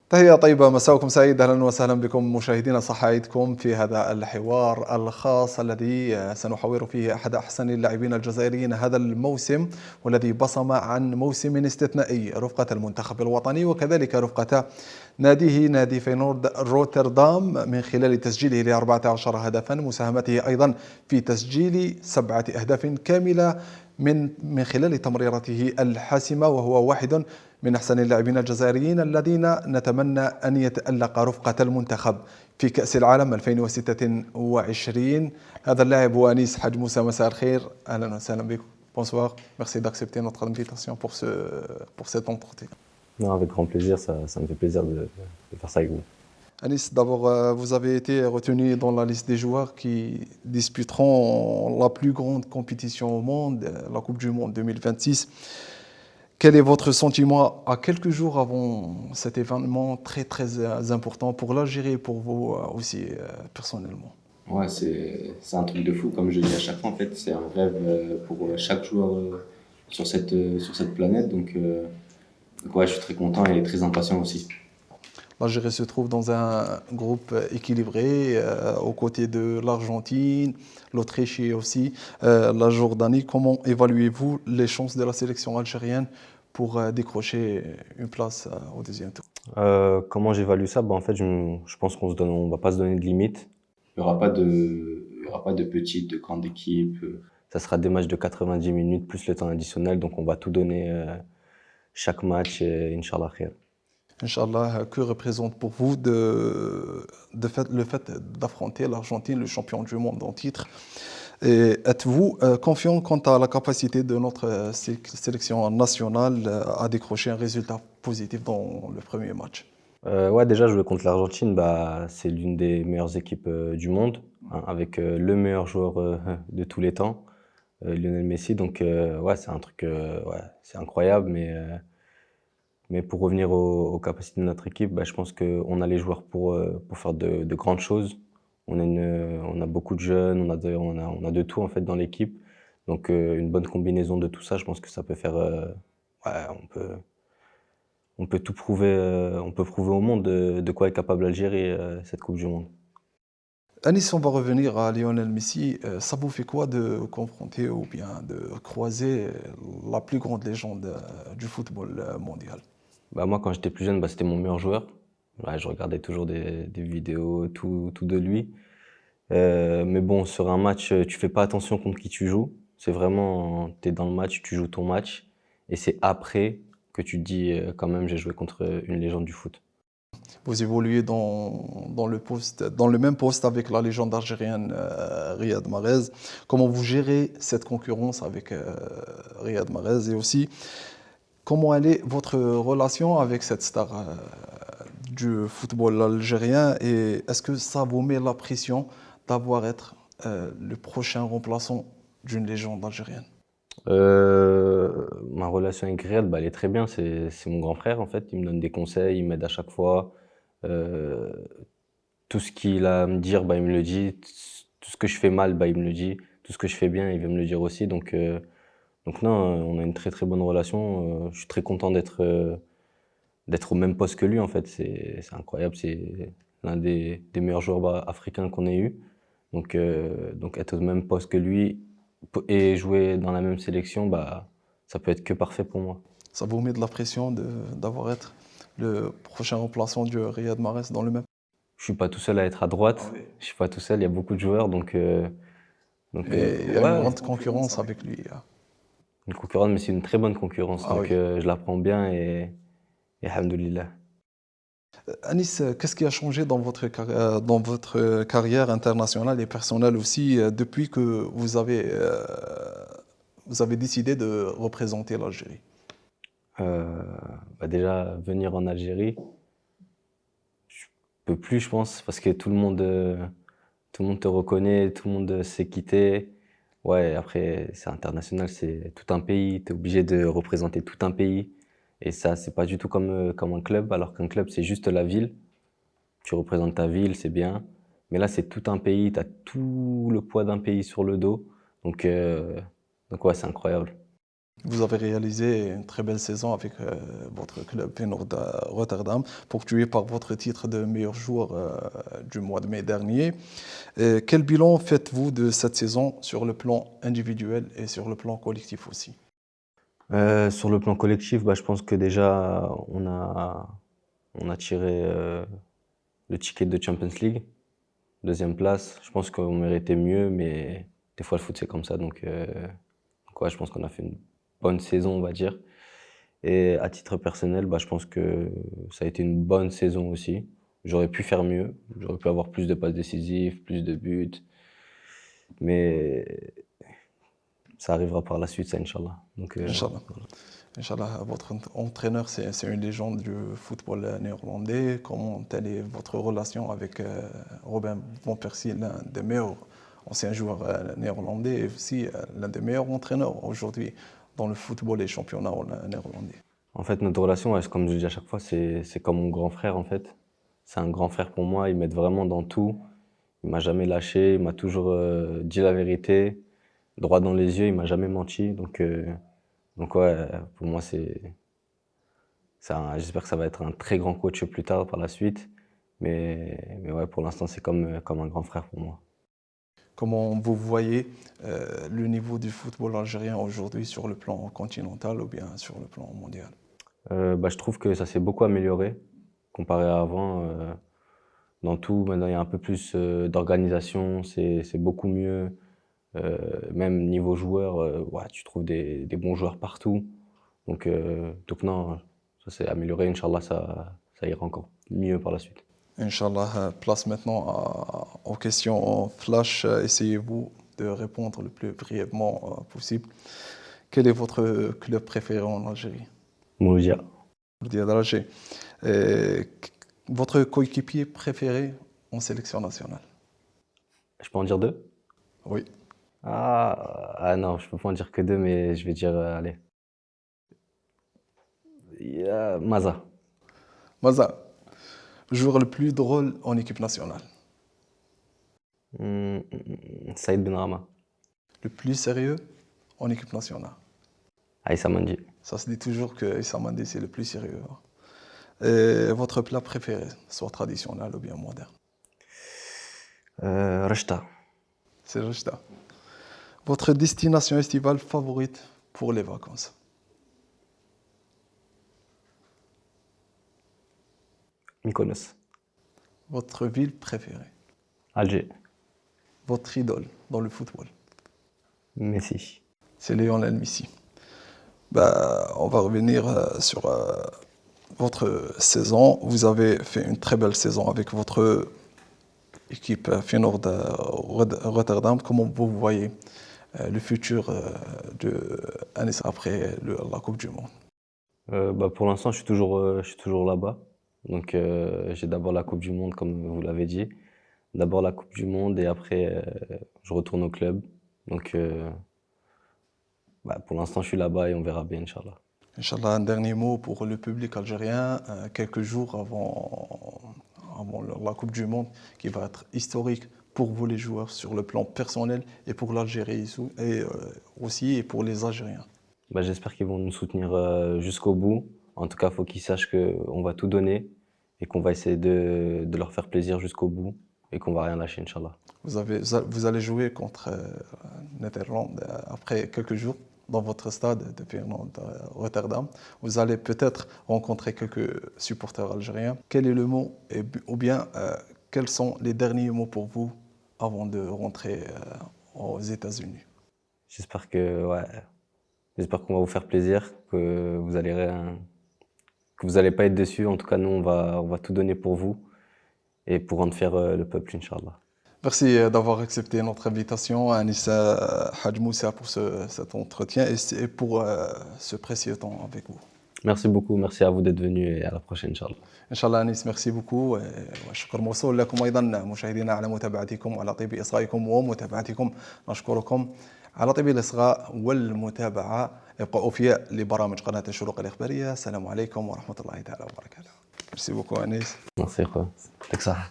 تحية طيبة، مساءكم سعيد، أهلا وسهلا بكم مشاهدينا، صح عيدكم في هذا الحوار الخاص الذي سنحاور فيه أحد أحسن اللاعبين الجزائريين هذا الموسم، والذي بصم عن موسم استثنائي رفقة المنتخب الوطني وكذلك رفقة ناديه نادي فينورد روتردام، من خلال تسجيله ل 14 هدفا، مساهمته أيضا في تسجيل 7 أهداف كاملة من خلال تمريرته الحاسمة، وهو واحد من أحسن اللاعبين الجزائريين الذين نتمنى أن يتألق رفقة المنتخب في كأس العالم 2026. هذا اللاعب هو أنيس حاج موسى. مساء الخير، أهلا وسهلا بكم. Bonsoir, merci d'accepter notre invitation pour cet entretien. Non, avec grand plaisir, ça me fait plaisir de faire ça avec vous. Anis, d'abord, vous avez été retenu dans la liste des joueurs qui disputeront la plus grande compétition au monde, la Coupe du Monde 2026. Quel est votre sentiment à quelques jours avant cet événement très très important pour l'Algérie et pour vous aussi personnellement? Ouais, c'est un truc de fou, comme je dis à chaque fois, en fait, c'est un rêve pour chaque joueur sur cette planète. Donc ouais, je suis très content et très impatient aussi. L'Algérie se trouve dans un groupe équilibré, aux côtés de l'Argentine, l'Autriche et aussi la Jordanie. Comment évaluez-vous les chances de la sélection algérienne pour décrocher une place au deuxième tour? Comment j'évalue ça? En fait, je pense on va pas se donner de limite. Il y aura pas de petites, de grandes équipes. Ça sera des matchs de 90 minutes plus le temps additionnel, donc on va tout donner chaque match, Inch'Allah khair. Inch'Allah, que représente pour vous le fait d'affronter l'Argentine, le champion du monde en titre? Et êtes-vous confiant quant à la capacité de notre sélection nationale à décrocher un résultat positif dans le premier match? Ouais, déjà jouer contre l'Argentine, c'est l'une des meilleures équipes du monde, hein, avec le meilleur joueur de tous les temps, Lionel Messi. Donc ouais, c'est un truc, ouais, c'est incroyable, mais pour revenir aux capacités de notre équipe, je pense qu'on a les joueurs pour faire de grandes choses. On a beaucoup de jeunes, on a de tout en fait dans l'équipe. Donc une bonne combinaison de tout ça, je pense que ça peut faire, ouais, on peut tout prouver, on peut prouver au monde de quoi est capable l'Algérie cette Coupe du Monde. Anis, on va revenir à Lionel Messi. Ça vous fait quoi de confronter ou bien de croiser la plus grande légende du football mondial? Moi, quand j'étais plus jeune, c'était mon meilleur joueur. Ouais, je regardais toujours des vidéos, tout de lui. Mais bon, sur un match, tu fais pas attention contre qui tu joues. C'est vraiment, tu es dans le match, tu joues ton match. Et c'est après que tu te dis, quand même, j'ai joué contre une légende du foot. Vous évoluez dans le même poste avec la légende algérienne Riyad Mahrez. Comment vous gérez cette concurrence avec Riyad Mahrez, et aussi comment elle est votre relation avec cette star du football algérien, et est-ce que ça vous met la pression d'avoir être le prochain remplaçant d'une légende algérienne? Ma relation avec Riyad, elle est très bien. C'est mon grand frère, en fait. Il me donne des conseils, il m'aide à chaque fois. Euh, Tout ce qu'il a à me dire, il me le dit. Tout ce que je fais mal, il me le dit. Tout ce que je fais bien, il veut me le dire aussi. Donc non, on a une très très bonne relation. Je suis très content d'être au même poste que lui, en fait. C'est incroyable. C'est l'un des meilleurs joueurs africains qu'on ait eu. Donc être au même poste que lui et jouer dans la même sélection, ça peut être que parfait pour moi. Ça vous met de la pression d'avoir être le prochain remplaçant du Riyad Mahrez dans le même? Je suis pas tout seul à être à droite. Oui. Je suis pas tout seul. Il y a beaucoup de joueurs, Et il y a une ouais, grande concurrence avec lui. une concurrence, mais c'est une très bonne concurrence. Ah oui. Je la prends bien et alhamdoulilah. Anis, qu'est-ce qui a changé dans votre carrière internationale et personnelle aussi depuis que vous avez décidé de représenter l'Algérie? Déjà, venir en Algérie, je peux plus, je pense, parce que tout le monde te reconnaît, tout le monde sait qui t'es. Ouais, après, c'est international, c'est tout un pays. Tu es obligé de représenter tout un pays. Et ça, c'est pas du tout comme un club, alors qu'un club, c'est juste la ville. Tu représentes ta ville, c'est bien. Mais là, c'est tout un pays, tu as tout le poids d'un pays sur le dos. Donc, donc ouais, c'est incroyable. Vous avez réalisé une très belle saison avec votre club Feyenoord Rotterdam, ponctué par votre titre de meilleur joueur du mois de mai dernier. Quel bilan faites-vous de cette saison sur le plan individuel et sur le plan collectif aussi? Sur le plan collectif, bah, je pense que déjà on a tiré, le ticket de Champions League, 2e place. Je pense qu'on méritait mieux, mais des fois le foot c'est comme ça donc ouais, je pense qu'on a fait une bonne saison, on va dire. Et à titre personnel, bah, je pense que ça a été une bonne saison aussi. J'aurais pu faire mieux, j'aurais pu avoir plus de passes décisives, plus de buts, mais ça arrivera par la suite ça, Inch'Allah. Donc Inch'Allah. voilà. Inch'Allah, votre entraîneur, c'est une légende du football néerlandais. Comment telle est votre relation avec Robin van Persie, l'un des meilleurs anciens joueurs néerlandais et aussi l'un des meilleurs entraîneurs aujourd'hui dans le football et championnat néerlandais? En fait, notre relation, ouais, comme je dis à chaque fois, c'est comme mon grand frère en fait. C'est un grand frère pour moi, il m'aide vraiment dans tout. Il m'a jamais lâché, il m'a toujours dit la vérité, droit dans les yeux, il m'a jamais menti. Donc ouais, pour moi, j'espère que ça va être un très grand coach plus tard par la suite. Mais ouais, pour l'instant, c'est comme un grand frère pour moi. Comment vous voyez le niveau du football algérien aujourd'hui sur le plan continental ou bien sur le plan mondial? Bah, je trouve que ça s'est beaucoup amélioré comparé à avant. Dans tout, maintenant, il y a un peu plus d'organisation, c'est beaucoup mieux. Même niveau joueur, ouais, tu trouves des bons joueurs partout. Donc non, ça s'est amélioré. Inch'Allah, ça ira encore mieux par la suite. Inch'Allah, place maintenant aux questions flash. Essayez-vous de répondre le plus brièvement possible. Quel est votre club préféré en Algérie? Mouloudia. Le Dia d'Alger. Euh, Votre coéquipier préféré en sélection nationale? Je peux en dire deux? Oui. Ah non, je peux pas en dire que deux, mais je vais dire, allez, Maza. Maza, joueur le plus drôle en équipe nationale. Saïd Benrahma. Le plus sérieux en équipe nationale. Aïssa Mandi. Ça se dit toujours que Issa Mandi, c'est le plus sérieux. Et votre plat préféré, soit traditionnel ou bien moderne? Rechta. C'est juste ça. Votre destination estivale favorite pour les vacances? Mykonos. Votre ville préférée? Alger. Votre idole dans le football? Messi. C'est Lionel Messi. Bah, on va revenir sur votre saison. Vous avez fait une très belle saison avec votre équipe Feyenoord Rotterdam. Comment vous voyez le futur de Anis après la Coupe du Monde? Bah, pour l'instant, je suis toujours là-bas. Donc, j'ai d'abord la Coupe du Monde, comme vous l'avez dit. D'abord la Coupe du Monde et après, je retourne au club. Donc, bah, pour l'instant, je suis là-bas et on verra bien, Inch'Allah. Inch'Allah, un dernier mot pour le public algérien, quelques jours avant la Coupe du Monde, qui va être historique pour vous les joueurs sur le plan personnel et pour l'Algérie et aussi et pour les Algériens. Bah, j'espère qu'ils vont nous soutenir jusqu'au bout. En tout cas, il faut qu'ils sachent qu'on va tout donner et qu'on va essayer de leur faire plaisir jusqu'au bout et qu'on va rien lâcher, Inch'Allah. Vous allez jouer contre Netherlands après quelques jours dans votre stade de Feyenoord Rotterdam. Vous allez peut-être rencontrer quelques supporters algériens. Quel est le mot ou bien quels sont les derniers mots pour vous avant de rentrer aux États-Unis? J'espère ouais, j'espère qu'on va vous faire plaisir, que vous allez pas être déçus. En tout cas, nous, on va tout donner pour vous et pour rendre fier le peuple, Inch'Allah. Merci d'avoir accepté notre invitation, Anissa Hadj Moussa, pour cet entretien et pour ce précieux temps avec vous. Merci beaucoup, merci à vous d'être venus et à la prochaine, Inch'Allah. إن شاء الله أنيس ميرسي بوكو والشكر موصول لكم أيضا مشاهدينا على متابعتكم وعلى طيب إصغائكم ومتابعتكم. نشكركم على طيب الإصغاء والمتابعة. ابقوا أوفياء لبرامج قناة الشروق الإخبارية. السلام عليكم ورحمة الله تعالى وبركاته. ميرسي بوكو أنيس. Merci, quoi. C'est que ça.